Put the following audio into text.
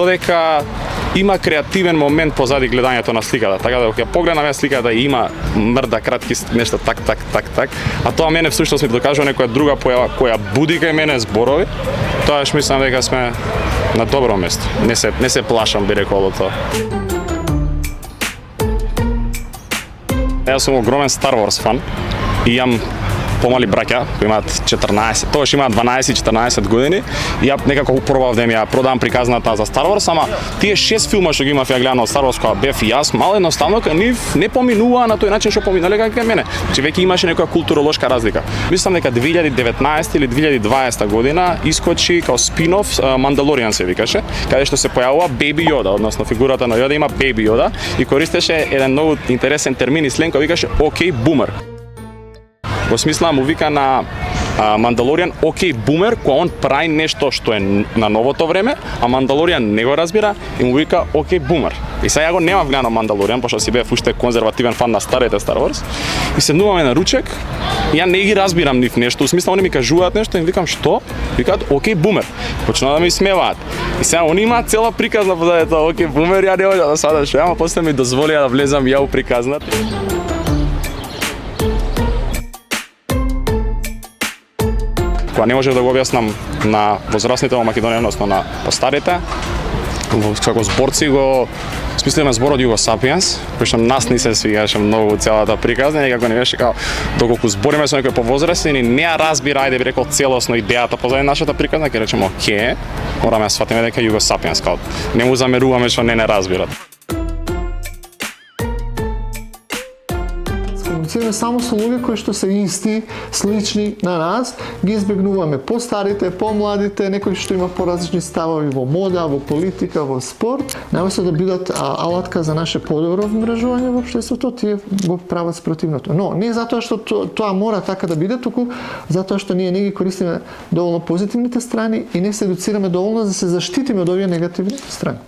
дека има креативен момент позади гледањето на сликата. Така да кога погледнам ја сликата и има мрда кратки нешто так, а тоа мене всушност ми докажува некоја друга појава која буди кај мене зборови. Тоаш мислам дека сме на добро место. Не се плашам би рекол од тоа. Јас сум огромен Star Wars фан и имам помали браќа кои имаат 14, тогаш имаат 12-14 години и ја некако пробав да ја продам приказната за Star Wars, ама тие 6 филма што ги имав ја гледано од Star Wars кога бев и јас, мало едноставно кај нив не поминуваа на тој начин што поминале кај мене. Значи веќе имаше некоја културолошка разлика. Мислам дека 2019 или 2020 година искочи као спин-оф Mandalorian се викаше, каде што се појавува Baby Yoda, односно фигурата на Yoda има Baby Yoda и користеше еден многу интересен термин и сленг кој викаше окей бумер. Во смисла му вика на Мандалоријан окей бумер, кога он прави нешто што е на новото време, а Мандалоријан не го разбира и му вика окей бумер. И сега ја го немав гледано Мандалоријан, пошто си бев уште конзервативен фан на старите Star Wars. И седнуваме на ручек, и ја не ги разбирам нив нешто, во смисла они ми кажуваат нешто и им викам што? Викаат окей бумер. Почнаа да ми смеваат. И сега они имаат цела приказна позади тоа окей бумер, ја не можам да сватам што, ама после ми дозволија да влезам ја у приказната. Кога не можев да го објаснам на возрастните во Македонија, односно на постарите, како зборци го смислиме зборот Jugo Sapiens, кој што нас не се свигаше многу целата приказна, некако не беше као доколку збориме со некој повозрастен и не ја разбира, ајде би рекол целосно идејата позади нашата приказна, ќе речеме оке, мораме да сватиме дека Jugo Sapiens као не му замеруваме што не разбират. Комуницираме само со луѓе кои што се исти, слични на нас, ги избегнуваме постарите, помладите, некои што има поразлични ставови во мода, во политика, во спорт. Наместо да бидат алатка за наше подобро вмрежување во општеството, тие го прават спротивното. Но не затоа што тоа мора така да биде, туку затоа што ние не ги користиме доволно позитивните страни и не се едуцираме доволно за да се заштитиме од овие негативни страни.